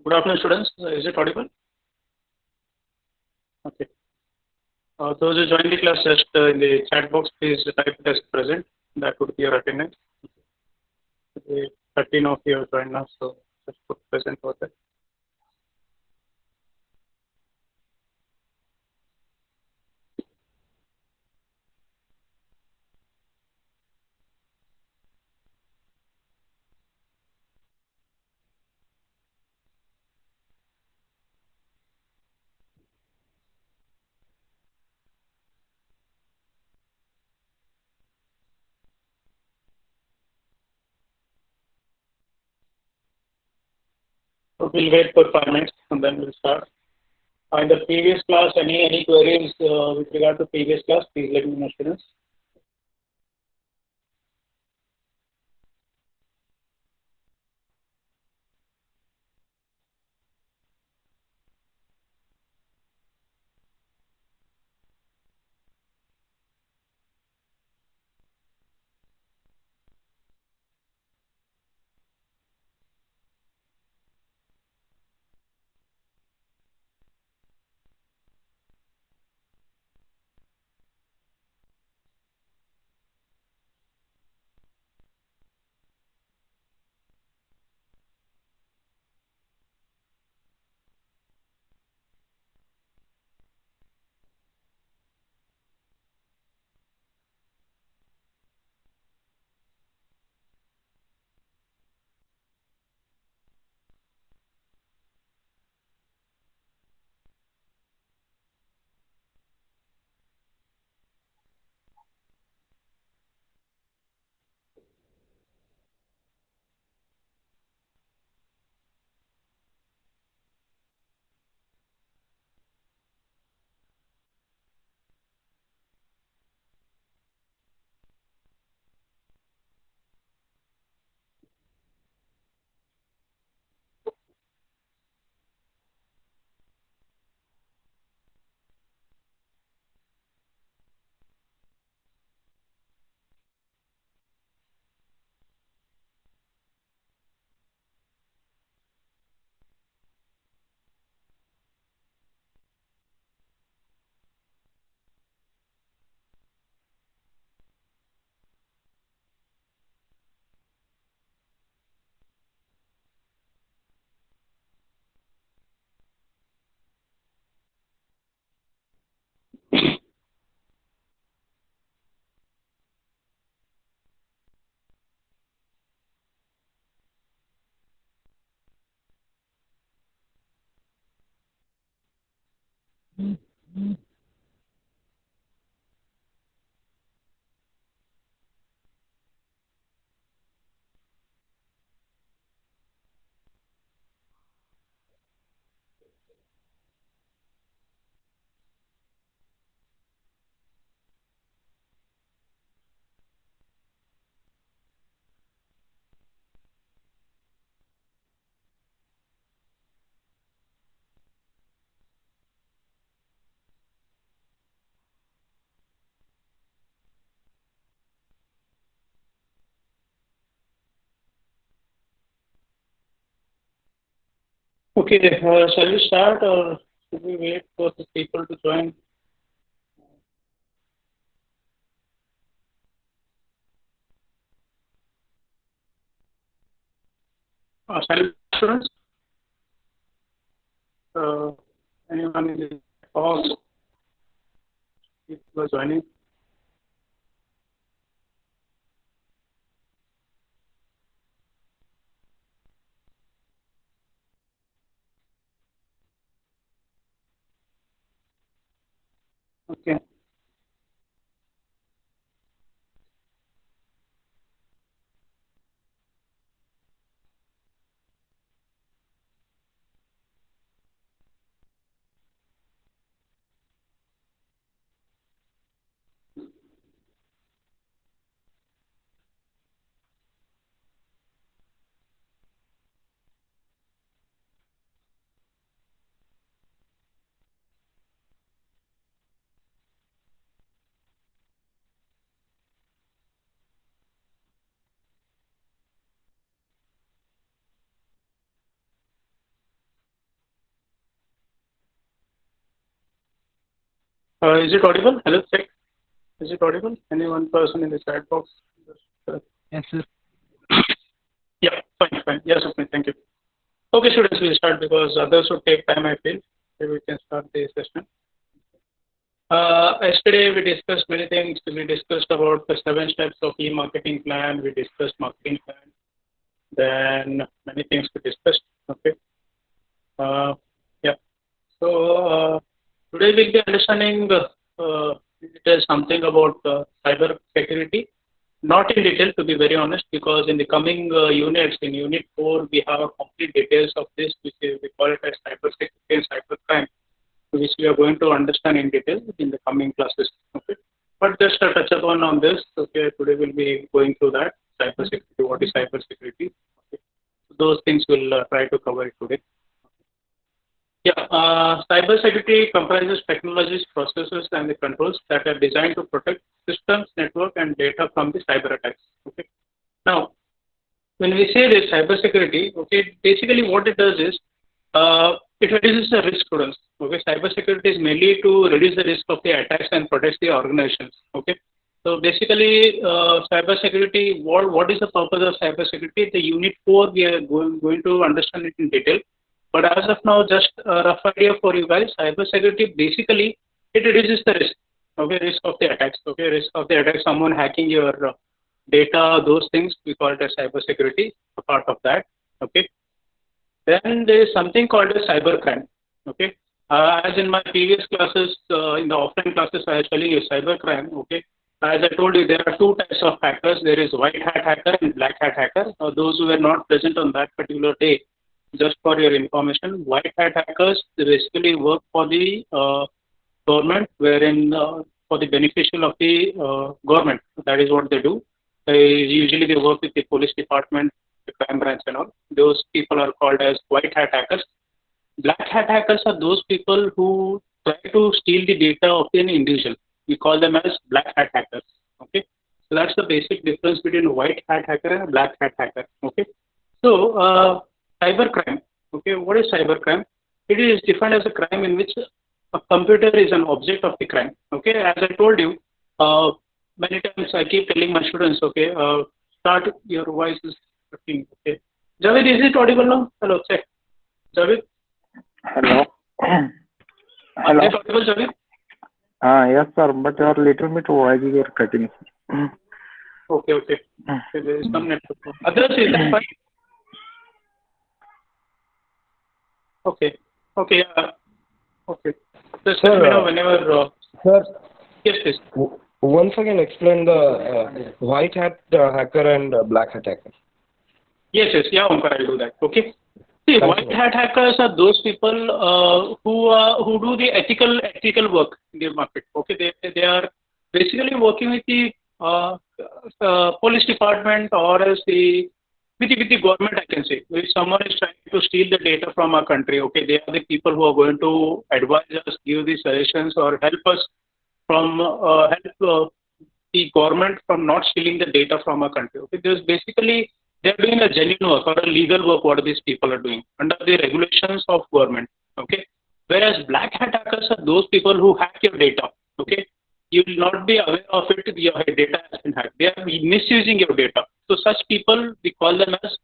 Good afternoon, students. Is it audible? Okay. Those who join the class, just in the chat box, please type it as present. That would be your attendance. The 13 of you have joined us, so just put present for that. So we'll wait for 5 minutes and then we'll start. In the previous class, any queries with regard to previous class, please let me know, students. Okay, shall we start or should we wait for the people to join? Shall we, students? Uh, Anyone in the box? People are joining. Okay. Is it audible? Hello, check. Is it audible? Any one person in the chat box? Yes, sir. Yeah, fine. Yes, okay, thank you. Okay, students, we'll start because others would take time, I feel. So we can start the session. Yesterday we discussed many things. We discussed about the 7 steps of e-marketing plan. We discussed marketing plan. Then many things we discussed. Okay. Yeah. So today we'll be understanding something about cyber security. Not in detail, to be very honest, because in the coming units, in Unit 4, we have complete details of this, which is, we call it as cyber security and cyber crime, which we are going to understand in detail in the coming classes. Okay. But just a touch upon on this. Okay. Today we'll be going through that cyber security. What is cyber security? Okay. So those things we'll try to cover it today. Yeah, cybersecurity comprises technologies, processes, and the controls that are designed to protect systems, network, and data from the cyber attacks. Okay. Now, when we say this cybersecurity, okay, basically what it does is it reduces the risk to us. Okay, cybersecurity is mainly to reduce the risk of the attacks and protect the organizations. Okay. So basically, cybersecurity. What is the purpose of cybersecurity? The Unit 4 we are going to understand it in detail. But as of now, just a rough idea for you guys. Cybersecurity basically it reduces the risk. Okay, risk of the attacks. Okay, risk of the attack. Someone hacking your data, those things we call it as cybersecurity. A part of that. Okay. Then there is something called as cybercrime. Okay. As in my previous classes, in the offline classes, I was telling you cybercrime. Okay. As I told you, there are 2 types of hackers. There is white hat hacker and black hat hacker. Those who were not present on that particular day, just for your information, white hat hackers they basically work for the government, wherein for the beneficial of the government. That is what they do. Usually they work with the police department, the crime branch and all. Those people are called as white hat hackers. Black hat hackers are those people who try to steal the data of an individual. We call them as black hat hackers. Okay. So that's the basic difference between a white hat hacker and a black hat hacker. Okay. So cybercrime. Okay. What is cybercrime? It is defined as a crime in which a computer is an object of the crime. Okay. As I told you, many times I keep telling my students, okay, start your voice is 15. Okay. Javed, is it audible now? Hello, check. Javed? Hello. Hello. Is it audible, Javed? Yes, sir, but you are little bit voice you are cutting. Okay. There is some network. Others, is that fine? Okay. Okay. Just let me know whenever. Sir, Yes, please. once again explain the white hat hacker and black hat hacker. Yes. Yeah, Omkar, I'll do that. Okay. See, white hat hackers are those people who do the ethical work in the market. Okay, they are basically working with the police department or as with the government. I can say if someone is trying to steal the data from our country, okay, they are the people who are going to advise us, give the suggestions, or help us from the government from not stealing the data from our country. Okay, there's basically they're doing a genuine work or a legal work. What these people are doing under the regulations of government. Okay, whereas black hat hackers are those people who hack your data. Okay, you will not be aware of it. Your data has been hacked. They are misusing your data. So such people we call them as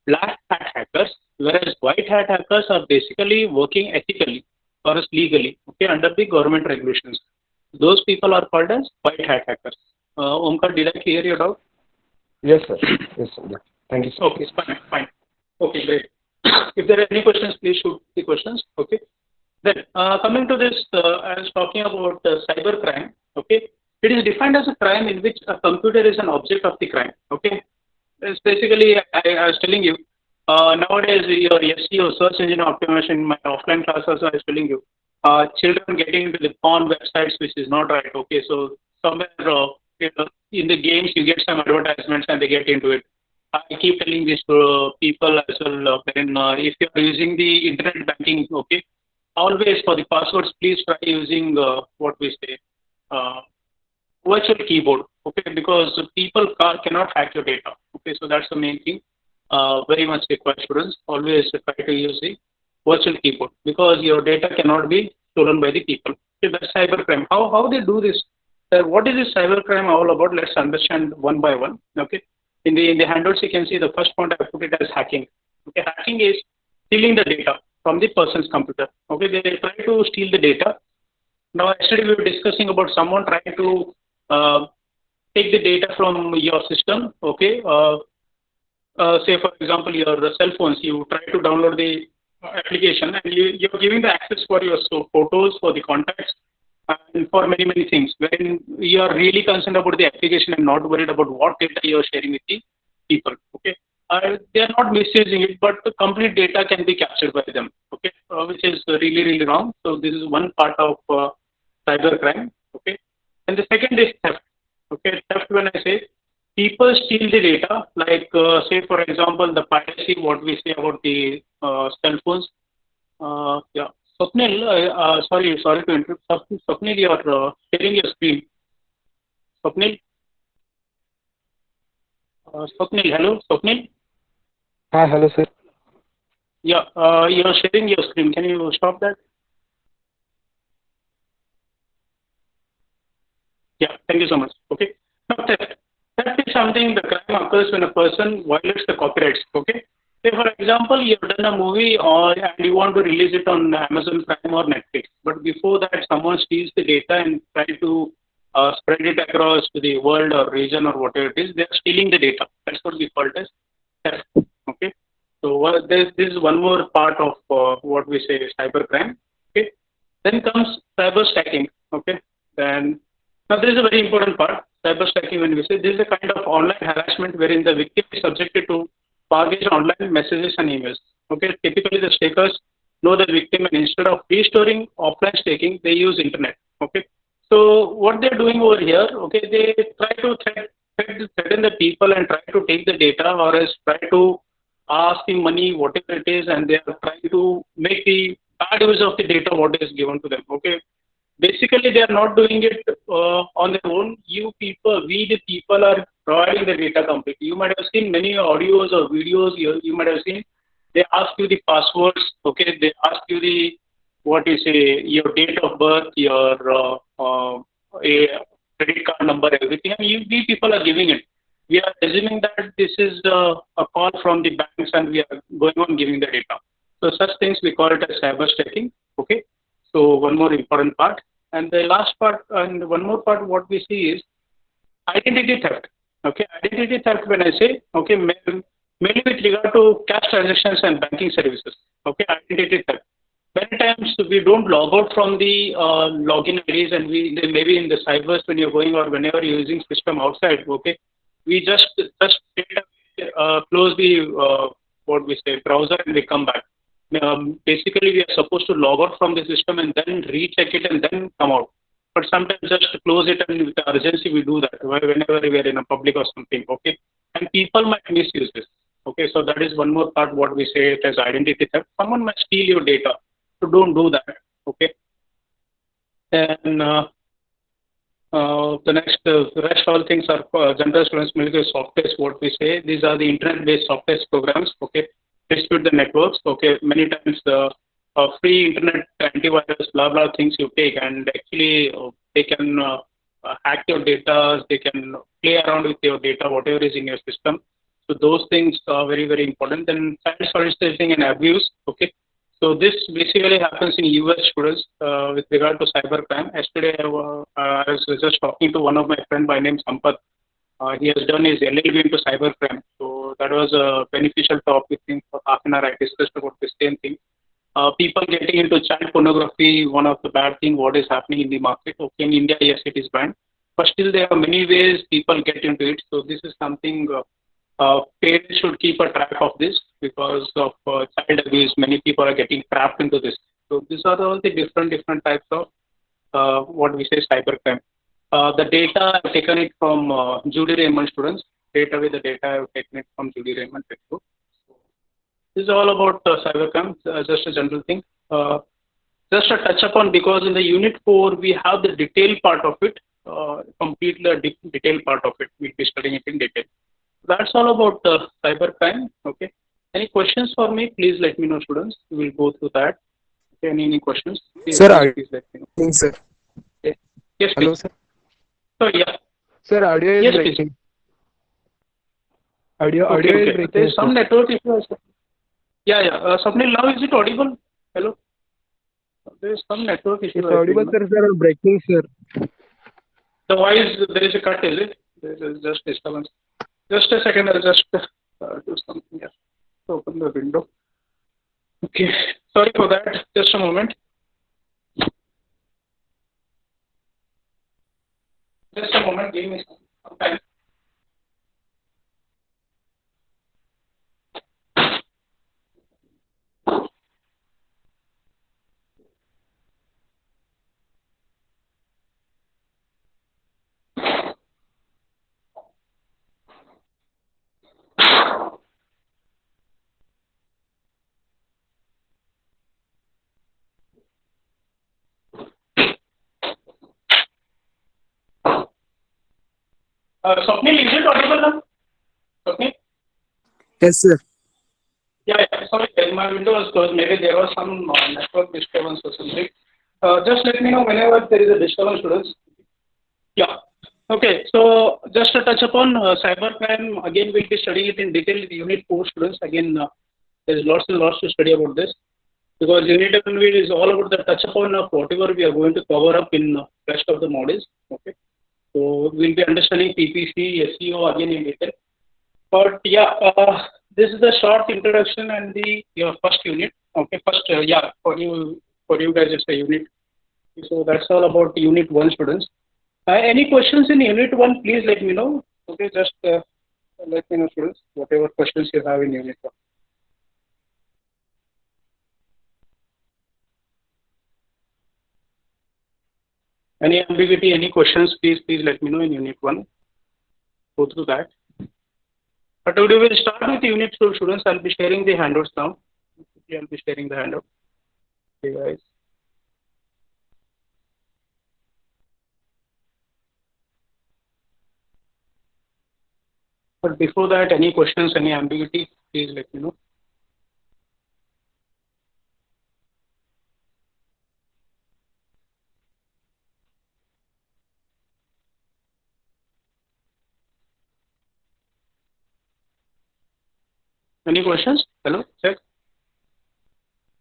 black hat hackers. Whereas white hat hackers are basically working ethically or as legally. Okay, under the government regulations. Those people are called as white hat hackers. Omkar, did I clear your doubt? Yes, sir. Yes, sir. Yeah. Thank you, sir. Okay, fine. Okay, great. If there are any questions, please shoot the questions. Okay. Then coming to this, I was talking about cyber crime. Okay, it is defined as a crime in which a computer is an object of the crime. Okay, it's basically I was telling you nowadays your SEO search engine optimization in my offline classes I was telling you children getting into the porn websites which is not right. Okay, so somewhere in the games you get some advertisements and they get into it. I keep telling this to people as well. If you are using the internet banking, okay, always for the passwords, please try using what we say virtual keyboard. Okay, because people cannot hack your data. Okay, so that's the main thing. Very much required students always try to use the virtual keyboard because your data cannot be stolen by the people. Okay, that's cybercrime. How they do this? What is this cybercrime all about? Let's understand one by one. Okay. In the handouts, you can see the first point I put it as hacking. Okay, hacking is stealing the data from the person's computer. Okay, they try to steal the data. Now, yesterday we were discussing about someone trying to take the data from your system. Okay, say for example your cell phones, you try to download the application and you're giving the access for your photos, for the contacts, and for many things, wherein you are really concerned about the application and not worried about what data you are sharing with the people. Okay, they are not misusing it, but the complete data can be captured by them. Okay, which is really wrong. So this is one part of cyber crime. Okay, and the second is theft. Okay, theft, when I say, people steal the data, like say for example the piracy, what we say about the cell phones. Yeah, Swapnil, sorry to interrupt. Swapnil, you are sharing your screen. Swapnil, Swapnil, hello, Swapnil. Hi, hello, sir. Yeah, you are sharing your screen. Can you stop that? Yeah, thank you so much. Okay. Now, theft. Theft is something, the crime occurs when a person violates the copyrights. Okay. Say, for example, you've done a movie and you want to release it on Amazon Prime or Netflix, but before that, someone steals the data and try to spread it across to the world or region or whatever it is. They're stealing the data. That's what we call it as theft. Okay. So this is one more part of what we say cybercrime. Okay. Then comes cyber stacking. Okay. Then now, this is a very important part. Cyber stacking, when we say, this is a kind of online harassment wherein the victim is subjected to targeted online messages and emails. Okay, typically the stakers know the victim, and instead of restoring offline staking, they use internet. Okay, so what they're doing over here, okay, they try to threaten the people and try to take the data, or else try to ask the money, whatever it is, and they are trying to make the bad use of the data what is given to them. Okay, basically they are not doing it on their own. We the people are providing the data completely. You might have seen many audios or videos. You might have seen they ask you the passwords. Okay, they ask you the, what you say, your date of birth, your a credit card number, everything. I mean, we people are giving it. We are assuming that this is a call from the banks, and we are going on giving the data. So such things we call it as cyber stacking. Okay. So one more important part, and the last part, and one more part, what we see is identity theft. Okay, identity theft. When I say, okay, mainly with regard to cash transactions and banking services. Okay, identity theft. Many times we don't log out from the login IDs, and maybe in the cybers when you're going, or whenever you're using system outside. Okay, we just close the what we say browser and we come back. Basically, we are supposed to log out from the system and then recheck it and then come out. But sometimes just close it, and with the urgency we do that whenever we are in a public or something. Okay, and people might misuse this. Okay, so that is one more part. What we say it as identity theft. Someone might steal your data, so don't do that. Okay, and the next rest all things are general students military software. What we say, these are the internet-based software programs. Okay, distribute the networks. Okay, many times the free internet antivirus, blah blah things you take, and actually they can hack your data. They can play around with your data, whatever is in your system. So those things are very important. Then child solicitation and abuse. Okay, so this basically happens in US students with regard to cybercrime. Yesterday I was just talking to one of my friend by name Sampath. He has done his LLB into cybercrime. So that was a beneficial talk with him. For half an hour I discussed about the same thing. People getting into child pornography, one of the bad thing what is happening in the market. Okay, in India, yes, it is banned, but still there are many ways people get into it. So this is something parents should keep a track of this, because of child abuse. Many people are getting trapped into this. So these are all the different types of what we say cybercrime. The data I've taken it from Judy Raymond students. Data with the data I've taken it from Judy Raymond textbook. This is all about cybercrime, just a general thing. Just a touch upon, because in the unit 4 we have the detailed part of it, completely detailed part of it. We'll be studying it in detail. That's all about cybercrime. Okay. Any questions for me? Please let me know, students. We will go through that. Okay, any questions? Please, Sir, please let me know. think, sir. Yes, Hello, please. sir. So yeah. Sir, audio is Yes, please. breaking. Audio Okay, is okay. breaking. There's some Sir. network issue also. Yeah, yeah. Swapnil, now is it audible? Hello? There's some network issue, It's I audible, think. No? sir. Sir, breaking, sir. The voice, there is a cut, is it? There is just disturbance. Just a second, I'll just do something here. Open the window. Okay. Sorry for that. Just a moment. Just a moment. Give me some time. Swapnil, is it audible now? Swapnil? Yes, sir. Yeah, yeah. Sorry, my window was closed. Maybe there was some network disturbance or something. Just let me know whenever there is a disturbance, students. Yeah. Okay. So just to touch upon cybercrime, again, we'll be studying it in detail in Unit 4, students. Again, there's lots and lots to study about this because Unit 1 is all about the touch upon of whatever we are going to cover up in rest of the modules. Okay. So we'll be understanding PPC, SEO again in detail. But yeah, this is the short introduction and the your first unit. Okay, first yeah, for you guys it's a unit. So that's all about unit 1, students. Any questions in unit 1? Please let me know. Okay, just let me know, students. Whatever questions you have in unit 1. Any ambiguity? Any questions? Please let me know in unit 1. Go through that. But today we'll start with unit 2, students. I'll be sharing the handouts now. I'll be sharing the handout. Okay, guys. But before that, any questions, any ambiguity, please let me know. Any questions? Hello, check.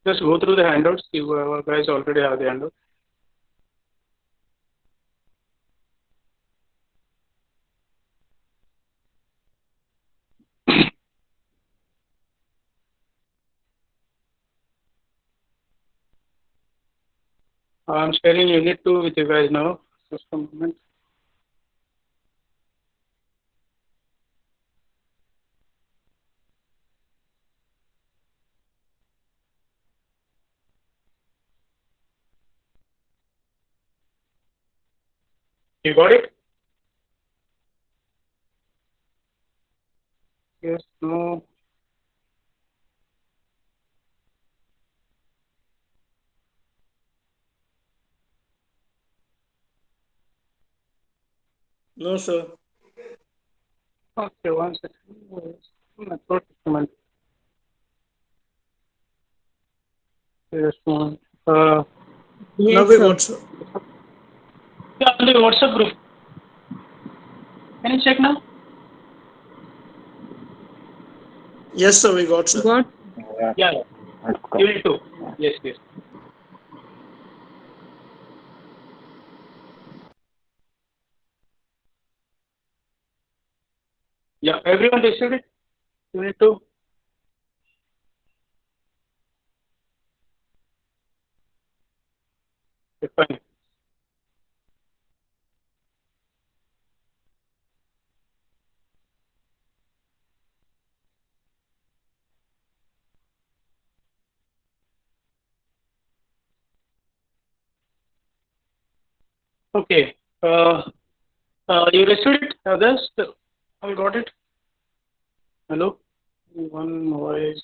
Just go through the handouts. You guys already have the handout. I'm sharing unit 2 with you guys now. Just a moment. You got it? Yes, no. No, sir. Okay, one second. Network document. Just one. Now we got, sir. Yeah, on the WhatsApp group. Can you check now? Yes, sir, we got, sir. Yeah, Yeah, let's go. unit 2. Yes, yes. Yeah, everyone received it? Unit 2? Okay, fine. Okay. You received it, others? I got it. Hello? One voice.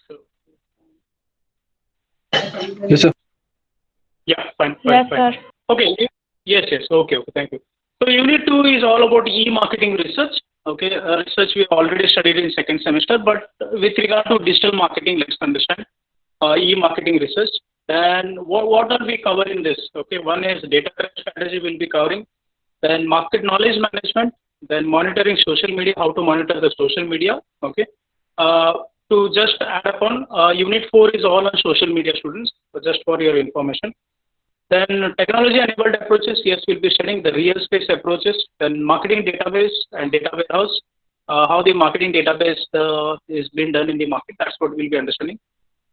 Yes, sir. Yeah, fine, Yes, fine. sir. Okay. Yes, yes. Okay, okay. Thank you. So unit 2 is all about e-marketing research. Okay, research we already studied in second semester, but with regard to digital marketing, let's understand e-marketing research. And what are we covering this? Okay, one is data strategy we'll be covering. Then market knowledge management, then monitoring social media, how to monitor the social media. Okay. To just add upon, Unit 4 is all on social media, students, just for your information. Then technology-enabled approaches, yes, we'll be studying the real space approaches. Then marketing database and data warehouse, how the marketing database is being done in the market. That's what we'll be understanding.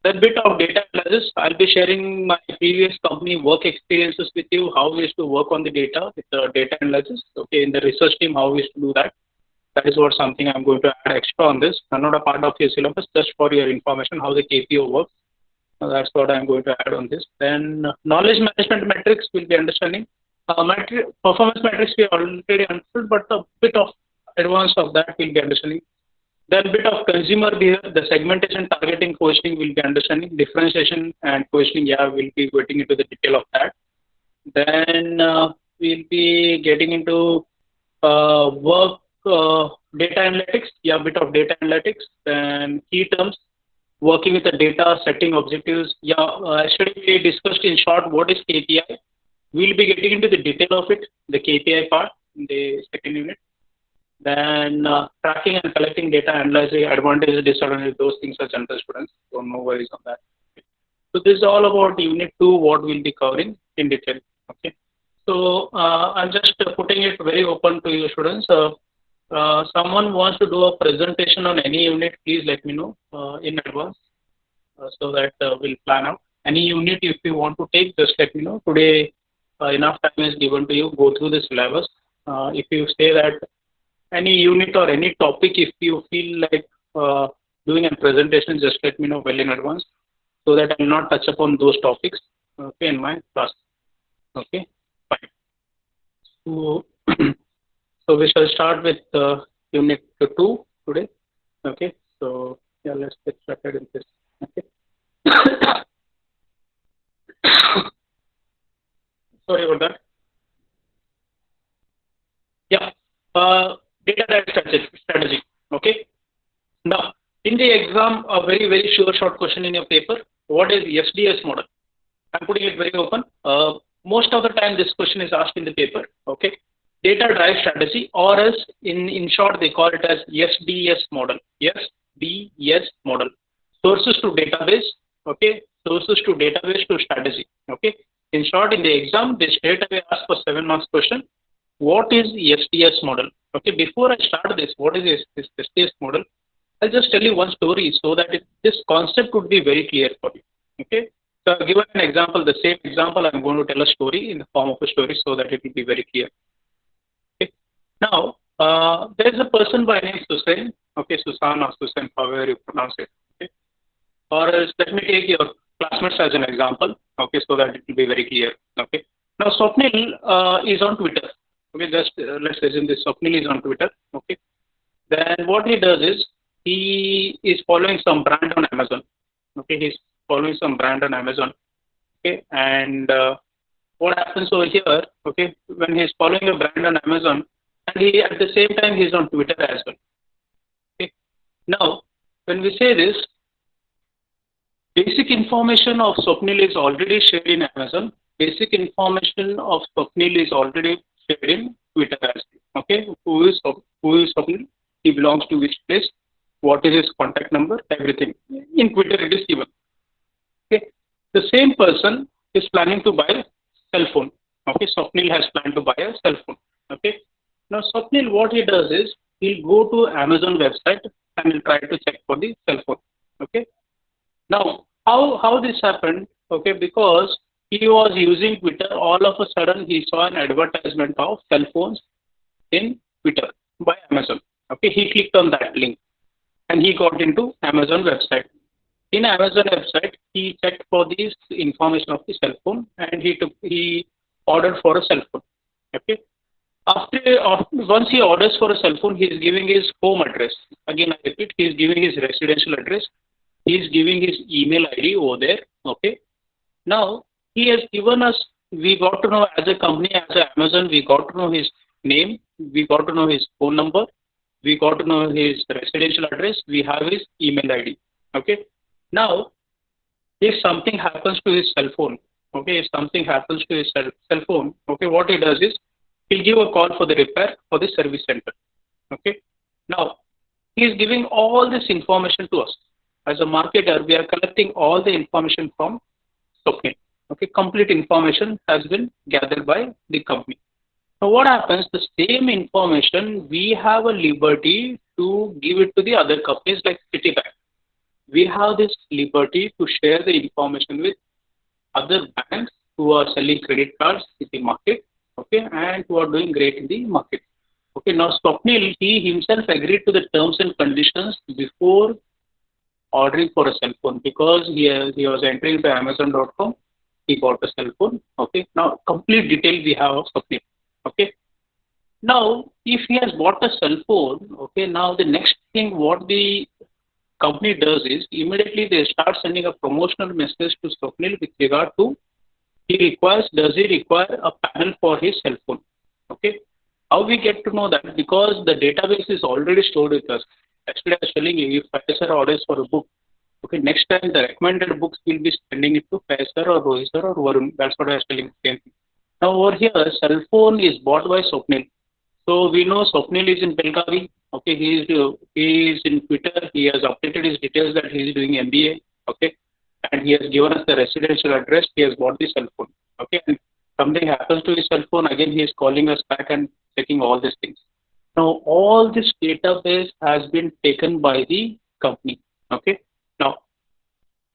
Then bit of data analysis. I'll be sharing my previous company work experiences with you, how we used to work on the data with the data analysis. Okay, in the research team, how we used to do that. That is what something I'm going to add extra on this. I'm not a part of your syllabus, just for your information, how the KPO works. That's what I'm going to add on this. Then knowledge management metrics will be understanding. Performance metrics we already understood, but a bit of advance of that will be understanding. Then bit of consumer behavior, the segmentation, targeting, positioning will be understanding. Differentiation and positioning, yeah, we'll be getting into the detail of that. Then we'll be getting into work data analytics, yeah, bit of data analytics. Then key terms, working with the data, setting objectives. Yeah, actually we discussed in short what is KPI. We'll be getting into the detail of it, the KPI part in the second unit. Then tracking and collecting data, analyzing advantages, disadvantages, those things are general students, so no worries on that. So this is all about Unit 2, what we'll be covering in detail. Okay. So I'm just putting it very open to you students. Someone wants to do a presentation on any unit, please let me know in advance so that we'll plan out. Any unit if you want to take, just let me know. Today enough time is given to you, go through the syllabus. If you say that any unit or any topic, if you feel like doing a presentation, just let me know well in advance so that I will not touch upon those topics, okay, in my class. Okay, fine. So, so we shall start with Unit 2 today. Okay, so yeah, let's get started in this. Okay. Sorry about that. Yeah. Data strategy. Okay. Now, in the exam, a very short question in your paper. What is SDS model? I'm putting it very open. Most of the time, this question is asked in the paper. Okay. Data drive strategy, or as in short, they call it as SDS model. SDS model. Sources to database. Okay. Sources to database to strategy. Okay. In short, in the exam, they straight away ask for 7 marks question. What is SDS model? Okay, before I start this, what is this SDS model? I'll just tell you one story so that this concept would be very clear for you. Okay, so I've given an example, the same example, I'm going to tell a story in the form of a story so that it will be very clear. Okay, now there is a person by name Susan. Okay, Susan or Susan, however you pronounce it. Okay, or else let me take your classmates as an example. Okay, so that it will be very clear. Okay, now Swapnil is on Twitter. Okay, just let's assume this Swapnil is on Twitter. Okay, then what he does is he is following some brand on Amazon. Okay, he's following some brand on Amazon. Okay, and what happens over here? Okay, when he's following a brand on Amazon, and he at the same time he's on Twitter as well. Okay, now when we say this, basic information of Swapnil is already shared in Amazon. Basic information of Swapnil is already shared in Twitter as well. Okay, who is Swapnil? He belongs to which place? What is his contact number? Everything in Twitter it is given. Okay, the same person is planning to buy a cell phone. Okay, Swapnil has planned to buy a cell phone. Okay, now Swapnil, what he does is he'll go to Amazon website and he'll try to check for the cell phone. Okay, now how this happened? Okay, because he was using Twitter, all of a sudden he saw an advertisement of cell phones in Twitter by Amazon. Okay, he clicked on that link and he got into Amazon website. In Amazon website, he checked for this information of the cell phone and he ordered for a cell phone. Okay, once he orders for a cell phone, he is giving his home address. Again, I repeat, he is giving his residential address. He is giving his email ID over there. Okay, now he has given us, we got to know as a company, as Amazon, we got to know his name, we got to know his phone number, we got to know his residential address, we have his email ID. Okay, now if something happens to his cell phone, okay, if something happens to his cell phone, okay, what he does is he'll give a call for the repair for the service center. Okay. Now, he is giving all this information to us. As a marketer, we are collecting all the information from Swapnil. Okay, complete information has been gathered by the company. So what happens? The same information we have a liberty to give it to the other companies like Citibank. We have this liberty to share the information with other banks who are selling credit cards in the market, okay, and who are doing great in the market. Okay, now Swapnil, he himself agreed to the terms and conditions before ordering for a cell phone because he was entering to Amazon.com. He bought a cell phone. Okay, now complete detail we have of Swapnil. Okay, now if he has bought a cell phone, okay, now the next thing what the company does is immediately they start sending a promotional message to Swapnil with regard to does he require a panel for his cell phone? Okay. How we get to know that? Because the database is already stored with us. Actually, I was telling you, if Faisal orders for a book, okay, next time the recommended books will be sending it to Faisal or Rohit sir or Varun. That's what I was telling. Same thing. Now over here, cell phone is bought by Swapnil. So we know Swapnil is in Belgavi. Okay, he is in Twitter. He has updated his details that he is doing MBA. Okay, and he has given us the residential address. He has bought the cell phone. Okay, and something happens to his cell phone, again he is calling us back and checking all these things. Now all this database has been taken by the company. Okay, now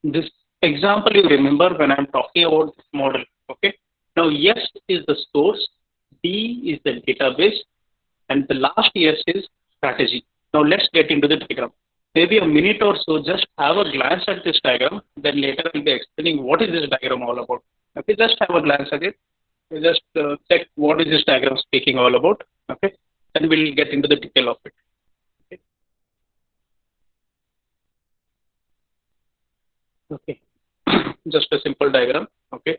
this example you remember when I'm talking about this model. Okay, now S is the source, D is the database, and the last S is strategy. Now let's get into the diagram. Maybe a minute or so, just have a glance at this diagram, then later I'll be explaining what is this diagram all about. Okay, just have a glance at it. Just check what is this diagram speaking all about. Okay, then we'll get into the detail of it. Okay, just a simple diagram. Okay,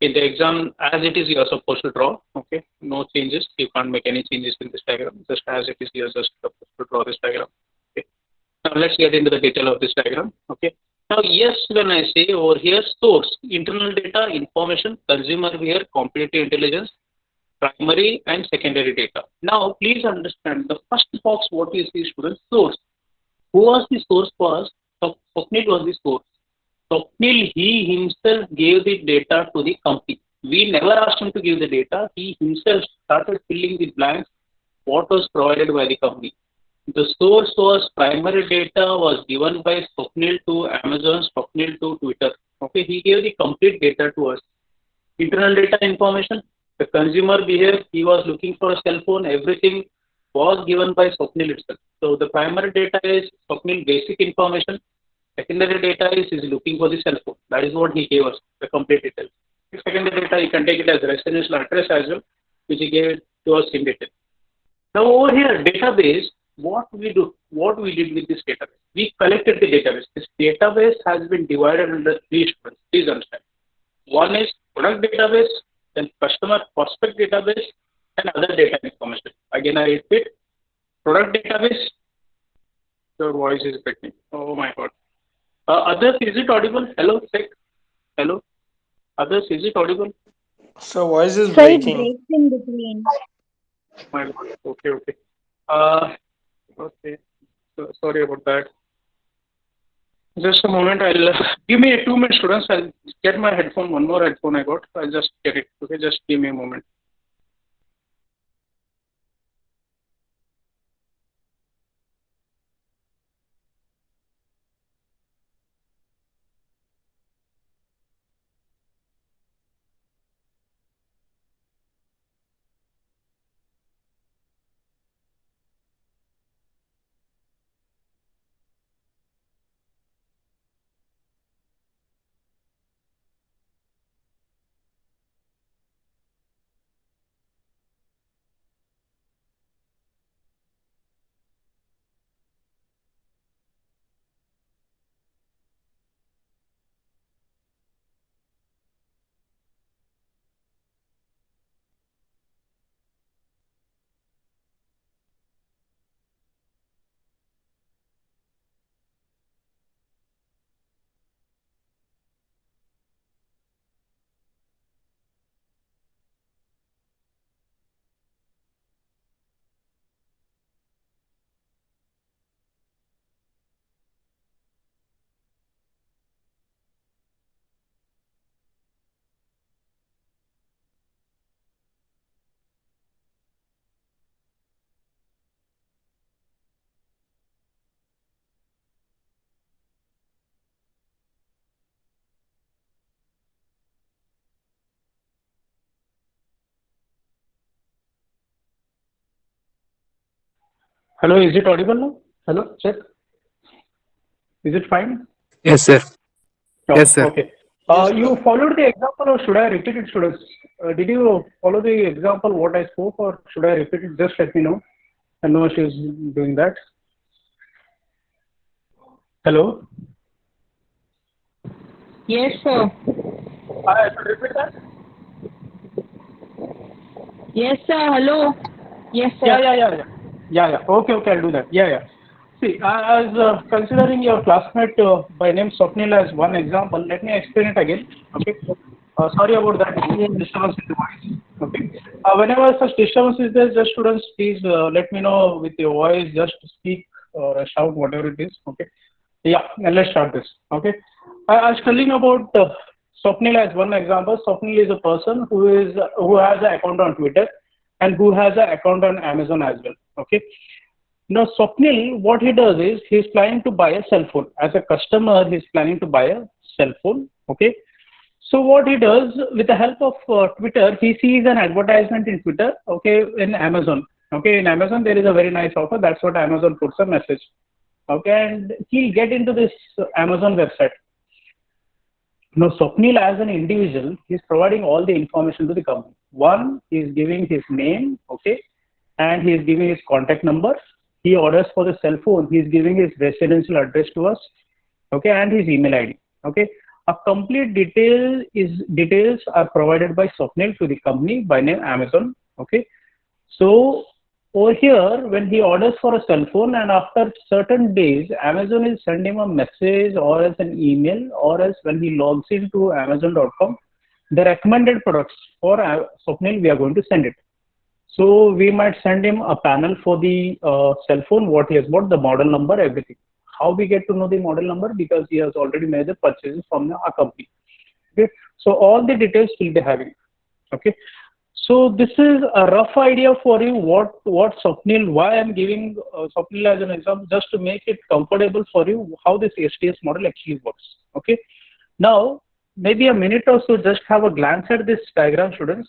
in the exam, as it is, you are supposed to draw. Okay, no changes. You can't make any changes in this diagram. Just as it is, you are just supposed to draw this diagram. Okay. Now let's get into the detail of this diagram. Okay. Now yes, when I say over here, source, internal data, information, consumer here, competitive intelligence, primary and secondary data. Now please understand the first box what you see, students, source. Who was the source for us? Swapnil was the source. Swapnil, he himself gave the data to the company. We never asked him to give the data. He himself started filling the blanks what was provided by the company. The source was primary data was given by Swapnil to Amazon, Swapnil to Twitter. Okay, he gave the complete data to us. Internal data information, the consumer behavior, he was looking for a cell phone, everything was given by Swapnil itself. So the primary data is Swapnil basic information. Secondary data is looking for the cell phone. That is what he gave us, the complete details. Secondary data, you can take it as residential address as well, which he gave to us in detail. Now over here, database, what we did with this database? We collected the database. This database has been divided into three students. Please understand. One is product database, then customer prospect database, and other data information. Again, I repeat, product database. Your voice is breaking. Oh my God. Others, is it audible? Hello, check. Hello. Others, is it audible? So voice is So it breaking. breaks in between. My God. Okay, okay. Okay. So, sorry about that. Just a moment. I'll give me 2 minutes, students. I'll get my headphone. One more headphone I got. I'll just get it. Okay, just give me a moment. Hello, is it audible now? Hello, check. Is it fine? Yes, sir. No. Yes, sir. Okay. Yes, You sir. followed the example, or should I repeat it, students? Did you follow the example what I spoke, or should I repeat it? Just let me know. I know she's doing that. Hello. Yes, sir. I should repeat that. Yes, sir. Hello. Yes, Yeah, sir. yeah, yeah, yeah. Yeah, yeah. Okay, okay, I'll do that. Yeah, yeah. See, I was considering your classmate by name Swapnil as one example. Let me explain it again. Okay. Sorry about that Yes. disturbance in the voice. Okay. Whenever such disturbance is there, just students, please let me know with your voice. Just speak or shout, whatever it is. Okay. Yeah, and let's start this. Okay. I was telling about Swapnil as one example. Swapnil is a person who has an account on Twitter and who has an account on Amazon as well. Okay. Now, Swapnil, what he does is he's planning to buy a cell phone. As a customer, he's planning to buy a cell phone. Okay. So what he does with the help of Twitter, he sees an advertisement in Twitter. Okay, in Amazon. Okay, in Amazon there is a very nice offer. That's what Amazon puts a message. Okay, and he'll get into this Amazon website. Now, Swapnil as an individual, he's providing all the information to the company. One, he's giving his name, okay, and he's giving his contact number. He orders for the cell phone. He's giving his residential address to us, okay, and his email ID, okay. A complete details are provided by Swapnil to the company by name Amazon, okay. So over here, when he orders for a cell phone, and after certain days, Amazon will send him a message or as an email, or as when he logs into Amazon.com, the recommended products for Swapnil, we are going to send it. So we might send him a panel for the cell phone, what he has bought, the model number, everything. How we get to know the model number? Because he has already made the purchases from our company. Okay, so all the details we'll be having. Okay. So this is a rough idea for you what Swapnil, why I'm giving Swapnil as an example, just to make it comfortable for you how this STS model actually works. Okay. Now maybe a minute or so, just have a glance at this diagram, students.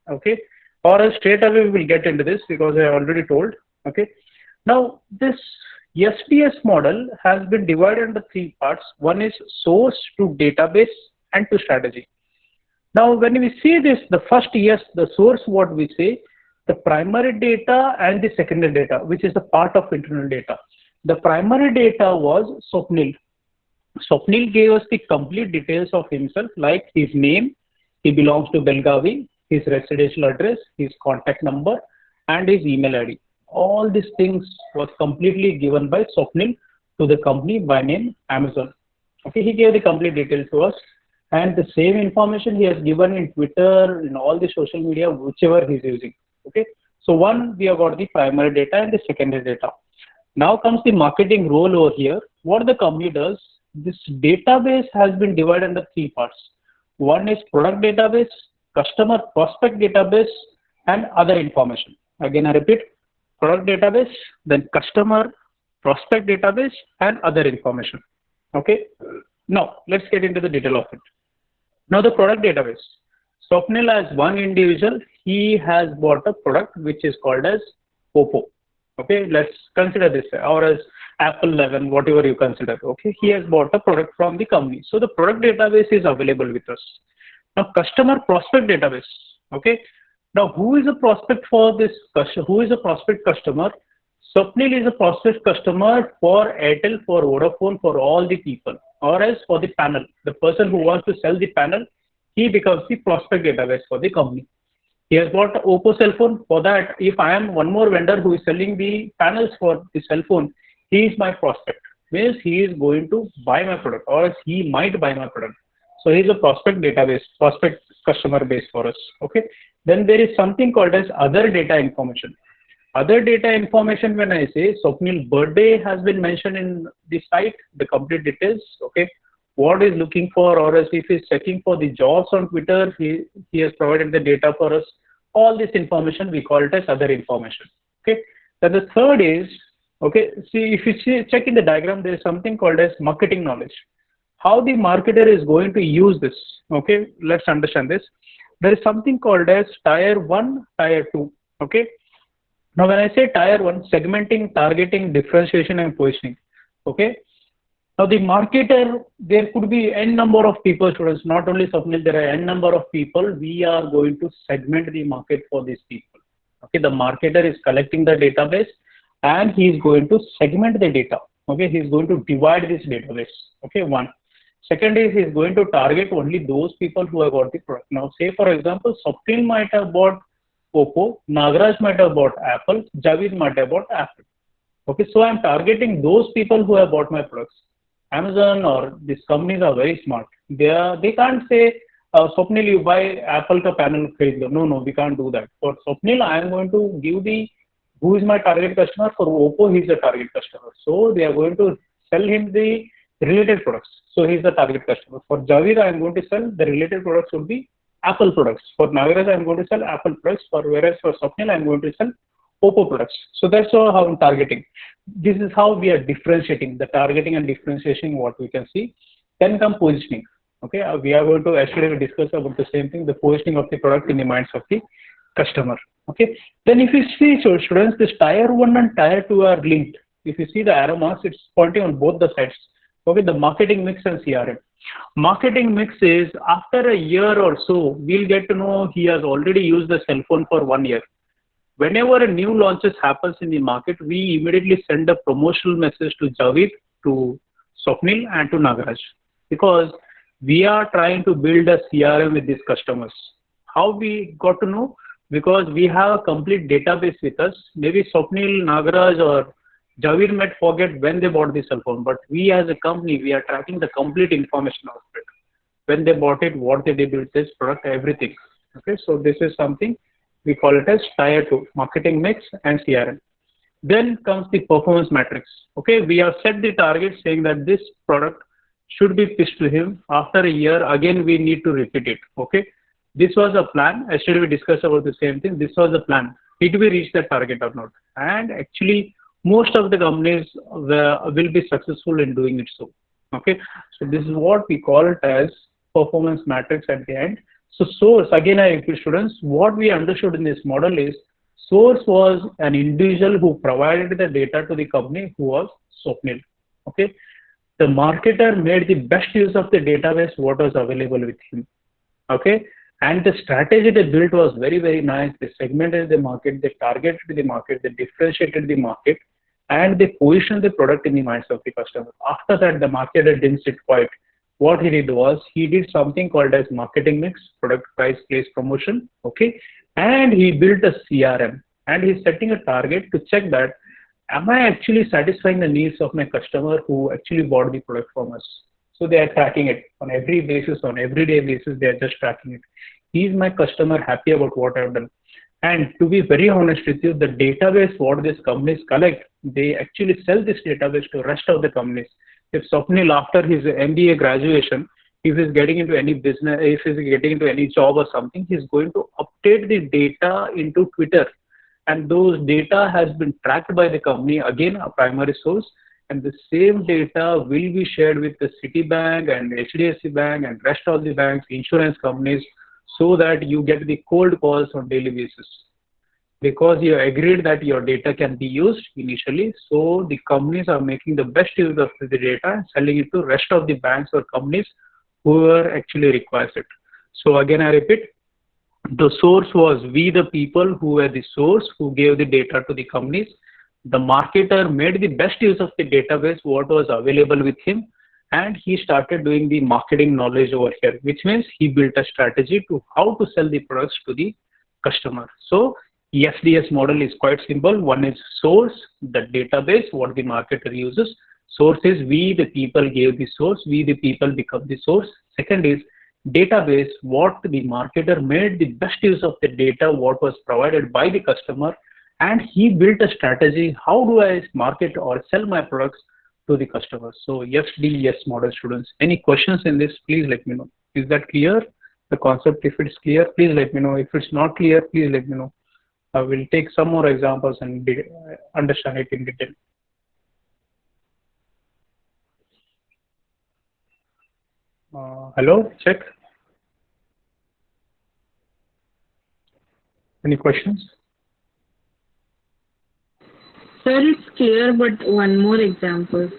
Okay. Or else straight away we will get into this because I already told. Okay. Now this STS model has been divided into three parts. One is source to database and to strategy. Now, when we see this, the first, yes, the source, what we say, the primary data and the secondary data, which is the part of internal data. The primary data was Swapnil. Swapnil gave us the complete details of himself, like his name, he belongs to Belgavi, his residential address, his contact number, and his email ID. All these things was completely given by Swapnil to the company by name Amazon. Okay, he gave the complete details to us. And the same information he has given in Twitter, in all the social media, whichever he's using. Okay. So one, we have got the primary data and the secondary data. Now comes the marketing role over here. What the company does, this database has been divided into three parts. One is product database, customer prospect database, and other information. Again, I repeat, product database, then customer prospect database, and other information. Okay. Now let's get into the detail of it. Now the product database. Swapnil as one individual, he has bought a product which is called as Oppo. Okay, let's consider this, or as Apple 11, whatever you consider. Okay, he has bought a product from the company. So the product database is available with us. Now customer prospect database. Okay, now who is a prospect for this customer? Who is a prospect customer? Swapnil is a prospect customer for Airtel, for Vodafone, for all the people, or else for the panel. The person who wants to sell the panel, he becomes the prospect database for the company. He has bought an Oppo cell phone. For that, if I am one more vendor who is selling the panels for the cell phone, he is my prospect. Means he is going to buy my product, or else he might buy my product. So he is a prospect database, prospect customer base for us. Okay. Then there is something called as other data information. Other data information, when I say Swapnil birthday has been mentioned in the site, the complete details, okay, what is looking for, or else if he's checking for the jobs on Twitter, he has provided the data for us. All this information we call it as other information. Okay. Then the third is, okay, see if you check in the diagram, there is something called as marketing knowledge. How the marketer is going to use this. Okay, let's understand this. There is something called as tier 1, tier 2. Okay. Now, when I say tier one, segmenting, targeting, differentiation, and positioning. Okay. Now, the marketer, there could be n number of people, students, not only Swapnil, there are n number of people. We are going to segment the market for these people. Okay, the marketer is collecting the database and he is going to segment the data. Okay, he is going to divide this database. Okay, one. Second is he is going to target only those people who have got the product. Now, say for example, Swapnil might have bought Oppo, Nagaraj might have bought Apple, Javid might have bought Apple. Okay, so I'm targeting those people who have bought my products. Amazon or these companies are very smart. They can't say, Swapnil, you buy Apple ka panel खरीद लो. No, we can't do that. For Swapnil, I am going to give the who is my target customer. For Oppo, he is the target customer. So they are going to sell him the related products. So he is the target customer. For Javid, I am going to sell the related products would be Apple products. For Nagaraj, I am going to sell Apple products. Whereas for Swapnil, I am going to sell Oppo products. So that's how I'm targeting. This is how we are differentiating, the targeting and differentiation, what we can see. Then come positioning. Okay, we are going to actually discuss about the same thing, the positioning of the product in the minds of the customer. Okay, then if you see, so students, this tier 1 and tier 2 are linked. If you see the arrow marks, it's pointing on both the sides. Okay, the marketing mix and CRM. Marketing mix is after a year or so, we'll get to know he has already used the cell phone for 1 year. Whenever a new launches happens in the market, we immediately send a promotional message to Javid, to Swapnil, and to Nagaraj, because we are trying to build a CRM with these customers. How we got to know? Because we have a complete database with us. Maybe Swapnil, Nagaraj, or Javid might forget when they bought the cell phone, but we as a company, we are tracking the complete information of it. When they bought it, what they did with this product, everything. Okay, so this is something we call it as tier 2, marketing mix and CRM. Then comes the performance matrix. Okay, we have set the target saying that this product should be pitched to him after a year. Again, we need to repeat it. Okay, this was a plan. Yesterday we discussed about the same thing. This was the plan. Did we reach the target or not? And actually, most of the companies will be successful in doing it so. Okay, so this is what we call it as performance matrix at the end. So source, again I repeat students, what we understood in this model is source was an individual who provided the data to the company, who was Swapnil. Okay, the marketer made the best use of the database what was available with him. Okay, and the strategy they built was very, very nice. They segmented the market, they targeted the market, they differentiated the market, and they positioned the product in the minds of the customer. After that, the marketer didn't sit quiet. What he did was he did something called as marketing mix, product price place promotion. Okay, and he built a CRM, and he's setting a target to check that am I actually satisfying the needs of my customer who actually bought the product from us. So they are tracking it on every basis, on everyday basis. They are just tracking it. Is my customer happy about what I've done? And to be very honest with you, the database what these companies collect, they actually sell this database to rest of the companies. If Swapnil, after his MBA graduation, if he's getting into any business, if he's getting into any job or something, he's going to update the data into Twitter. And those data has been tracked by the company, again, a primary source. And the same data will be shared with the Citibank and HDFC Bank and rest of the banks, insurance companies, so that you get the cold calls on daily basis. Because you agreed that your data can be used initially, so the companies are making the best use of the data and selling it to rest of the banks or companies who are actually requires it. So again, I repeat, the source was we, the people who were the source who gave the data to the companies. The marketer made the best use of the database, what was available with him, and he started doing the marketing knowledge over here, which means he built a strategy to how to sell the products to the customer. So SDS model is quite simple. One is source, the database, what the marketer uses. Source is we, the people gave the source, we, the people become the source. Second is database, what the marketer made the best use of the data, what was provided by the customer, and he built a strategy, how do I market or sell my products to the customers. So SDS model students. Any questions in this, please let me know. Is that clear? The concept, if it's clear, please let me know. If it's not clear, please let me know. I will take some more examples and understand it in detail. Hello, check. Any questions? Sir, it's clear, but one more example.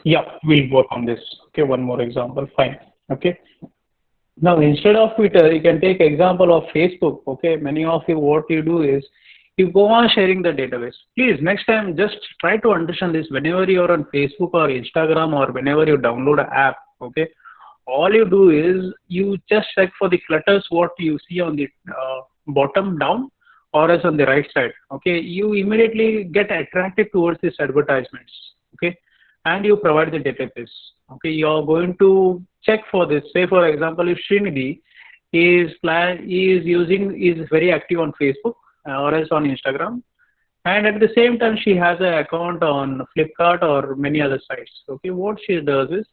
Yeah, we'll work on this. Okay, one more example. Fine. Okay. Now, instead of Twitter, you can take example of Facebook. Okay, many of you, what you do is you go on sharing the database. Please, next time, just try to understand this. Whenever you're on Facebook or Instagram or whenever you download an app, okay, all you do is you just check for the clutters what you see on the bottom down or else on the right side. Okay, you immediately get attracted towards these advertisements. Okay, and you provide the database. Okay, you're going to check for this. Say for example, if Srinidhi is very active on Facebook or else on Instagram, and at the same time she has an account on Flipkart or many other sites. Okay, what she does is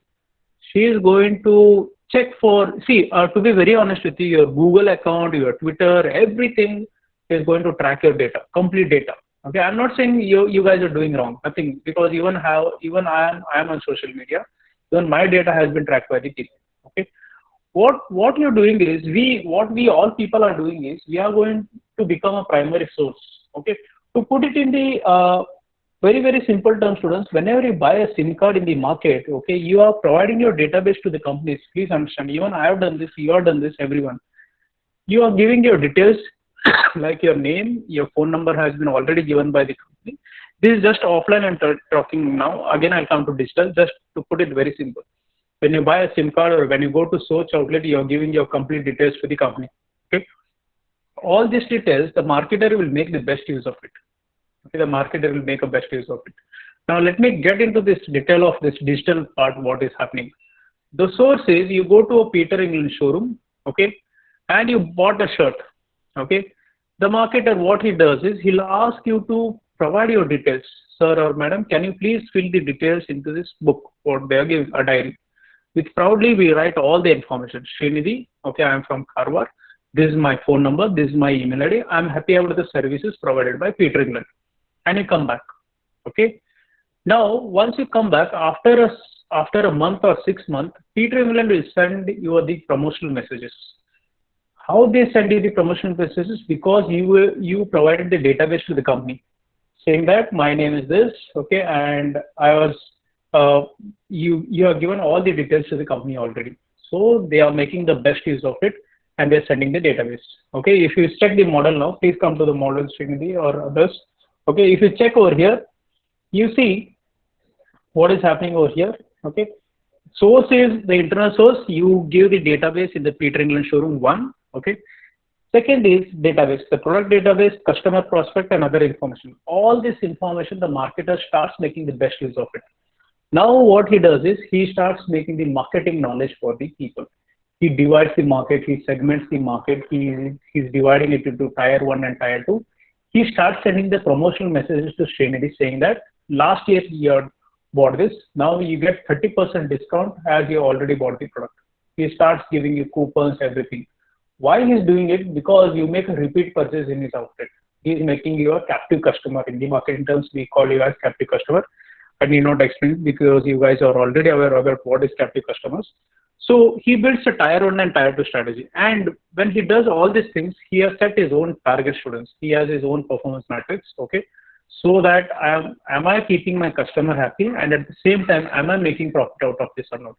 she is going to check for, see, to be very honest with you, your Google account, your Twitter, everything is going to track your data, complete data. Okay, I'm not saying you guys are doing wrong, nothing, because even I am on social media, even my data has been tracked by the people. Okay, what you're doing is what we all people are doing is we are going to become a primary source. Okay, to put it in the very simple terms, students, whenever you buy a SIM card in the market, okay, you are providing your database to the companies. Please understand, even I have done this, you have done this, everyone. You are giving your details like your name, your phone number has been already given by the company. This is just offline and talking now. Again, I'll come to digital, just to put it very simple. When you buy a SIM card or when you go to search outlet, you are giving your complete details to the company. Okay, all these details, the marketer will make the best use of it. Okay, the marketer will make a best use of it. Now let me get into this detail of this digital part, what is happening. The source is you go to a Peter England showroom, okay, and you bought a shirt, okay. The marketer, what he does is he'll ask you to provide your details. Sir or madam, can you please fill the details into this book, what they are giving, a diary. With proudly we write all the information. Srinidhi, okay, I am from Karwar. This is my phone number, this is my email ID. I am happy about the services provided by Peter England. And you come back, okay. Now, once you come back after a month or 6 months, Peter England will send you the promotional messages. How they send you the promotional messages? Because you provided the database to the company, saying that my name is this, okay, and I was you have given all the details to the company already. So they are making the best use of it, and they're sending the database. Okay, if you check the model now, please come to the model, Srinidhi or others. Okay, if you check over here, you see what is happening over here. Okay, source is the internal source. You give the database in the Peter England showroom one. Okay, second is database, the product database, customer prospect, and other information. All this information, the marketer starts making the best use of it. Now what he does is he starts making the marketing knowledge for the people. He divides the market, he segments the market, he's dividing it into tier 1 and tier 2. He starts sending the promotional messages to Srinidhi saying that last year you had bought this, now you get 30% discount as you already bought the product. He starts giving you coupons, everything. Why he's doing it? Because you make a repeat purchase in his outlet. He's making you a captive customer. In the marketing terms, we call you as captive customer. I need not explain because you guys are already aware about what is captive customers. So he builds a tier 1 and tier 2 strategy. And when he does all these things, he has set his own target students. He has his own performance matrix. Okay. So that am I keeping my customer happy? And at the same time, am I making profit out of this or not?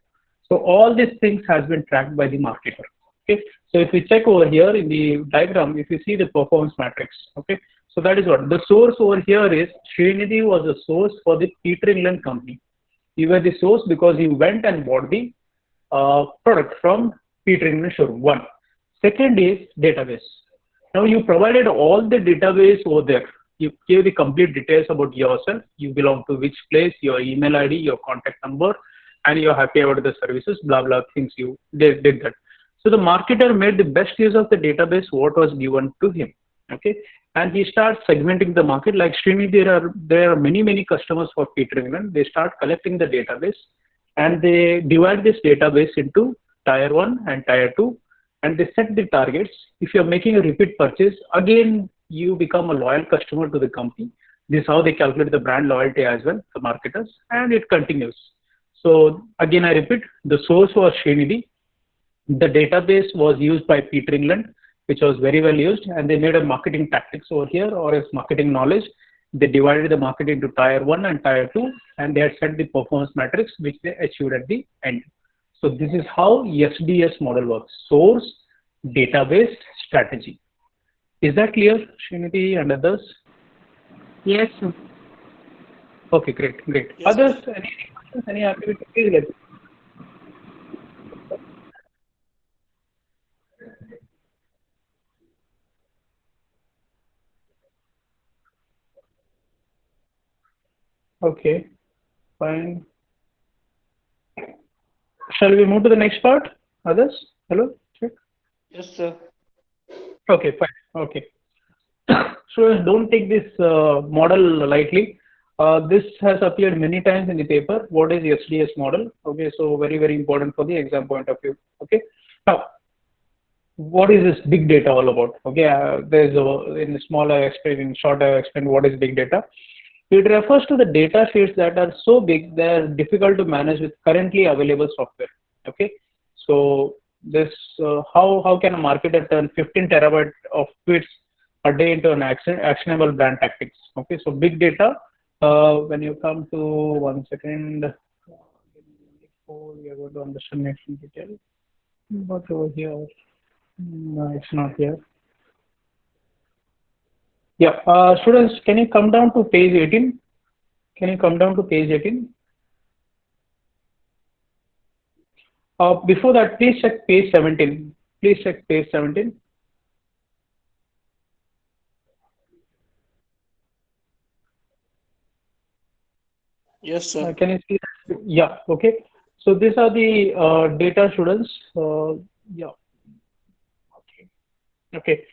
So all these things has been tracked by the marketer. Okay. So if we check over here in the diagram, if you see the performance matrix, okay. So that is what the source over here is. Srinidhi was a source for the Peter England company. You were the source because you went and bought the product from Peter England showroom. One. Second is database. Now you provided all the database over there. You gave the complete details about yourself. You belong to which place, your email ID, your contact number, and you're happy about the services, blah, blah, things you did that. So the marketer made the best use of the database, what was given to him. Okay. And he starts segmenting the market. Like Srinidhi, there are many customers for Peter England. They start collecting the database and they divide this database into tier 1 and tier 2, and they set the targets. If you're making a repeat purchase, again, you become a loyal customer to the company. This is how they calculate the brand loyalty as well, the marketers, and it continues. So again, I repeat, the source was Srinidhi. The database was used by Peter England, which was very well used, and they made a marketing tactics over here or as marketing knowledge. They divided the market into tier 1 and tier 2, and they had set the performance matrix which they achieved at the end. So this is how SDS model works: source, database, strategy. Is that clear, Srinidhi and others? Yes, sir. Okay, great, great. Yes, Others, sir. any questions, any activity? Please let me. Okay, fine. Shall we move to the next part? Others? Hello? Check. Yes, sir. Okay, fine. Okay. So don't take this model lightly. This has appeared many times in the paper. What is the SDS model? Okay, so very, very important for the exam point of view. Okay. Now, what is this big data all about? Okay, in the small I explain, in short I explain what is big data. It refers to the data sheets that are so big they are difficult to manage with currently available software. Okay, so this how can a marketer turn 15 terabyte of tweets a day into an actionable brand tactics? Okay, so big data. When you come to 1 second, before you are going to understand next in detail. But over here, no, it's not here. Yeah, students, can you come down to page 18? Can you come down to page 18? Before that, please check page 17. Please check page 17. Yes, sir. Can you see that? Yeah, okay. So these are the data, students. Yeah, okay. Okay.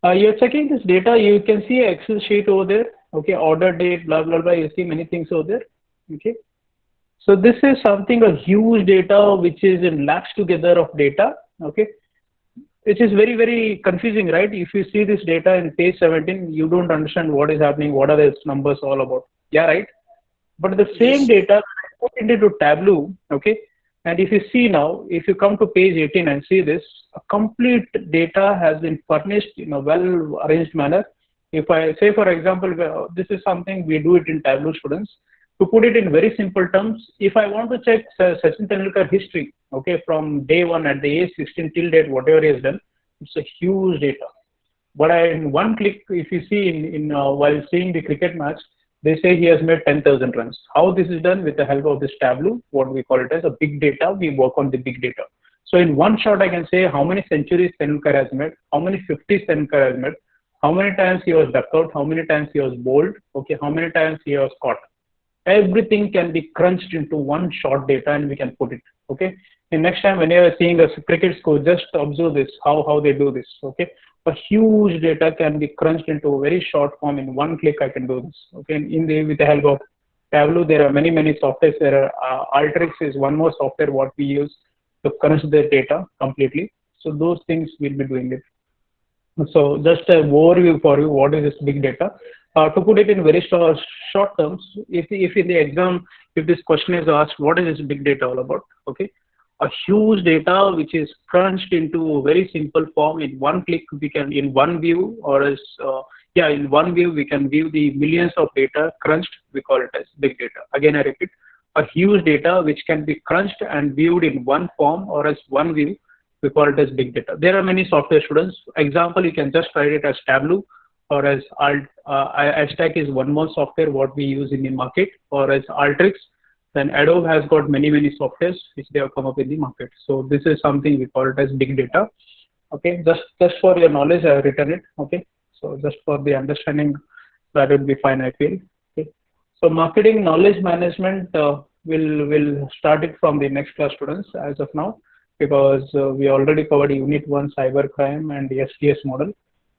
You're checking this data, you can see an Excel sheet over there. Okay, order date, blah, blah, blah. You see many things over there. Okay. So this is something, a huge data, which is in lakhs together of data. Okay. Which is very, very confusing, right? If you see this data in page 17, you don't understand what is happening, what are these numbers all about. Yeah, right? But the same Yes, sir. data I put into Tableau, okay? And if you see now, if you come to page 18 and see this, a complete data has been furnished in a well-arranged manner. If I say, for example, this is something we do it in Tableau, students. To put it in very simple terms, if I want to check Sachin Tendulkar history, okay, from day one at the age 16 till date, whatever he has done, it's a huge data. But in one click, if you see while seeing the cricket match, they say he has made 10,000 runs. How this is done? With the help of this Tableau, what we call it as a big data, we work on the big data. So in one shot, I can say how many centuries Tendulkar has made, how many 50s Tendulkar has made, how many times he was ducked out, how many times he was bowled, okay, how many times he was caught. Everything can be crunched into one short data and we can put it. Okay. And next time when you are seeing a cricket score, just observe this, how they do this. Okay. A huge data can be crunched into a very short form. In one click I can do this. Okay. And with the help of Tableau, there are many softwares. There are Alteryx is one more software what we use to crunch the data completely. So those things we'll be doing it. So just an overview for you, what is this big data? To put it in very short terms, if in the exam, if this question is asked, what is this big data all about? Okay, a huge data which is crunched into a very simple form. In one click, we can, in one view, or as in one view, we can view the millions of data crunched. We call it as big data. Again, I repeat, a huge data which can be crunched and viewed in one form or as one view. We call it as big data. There are many software, students. Example, you can just write it as Tableau, or as Aztec is one more software what we use in the market, or as Alteryx. Then Adobe has got many softwares which they have come up in the market. So this is something we call it as big data. Okay, just for your knowledge, I have written it. Okay, so just for the understanding, that would be fine, I feel. Okay, so marketing knowledge management will start it from the next class, students, as of now, because we already covered Unit 1 cybercrime and the SDS model.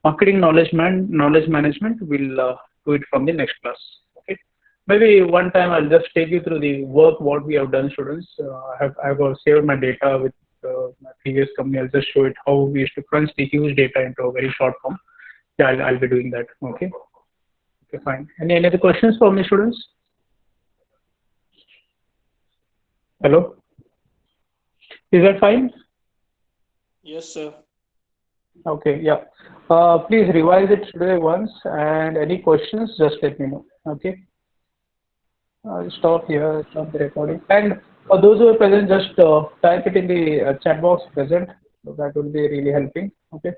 Marketing knowledge management will do it from the next class. Okay. Maybe one time I'll just take you through the work what we have done, students. I've saved my data with my previous company. I'll just show it how we used to crunch the huge data into a very short form. Yeah, I'll be doing that. Okay. Okay, fine. Any other questions for me, students? Hello. Is that fine? Yes, sir. Okay, yeah. Please revise it today once, and any questions, just let me know. Okay. I'll stop here, stop the recording. And for those who are present, just type it in the chat box present. So that will be really helping. Okay.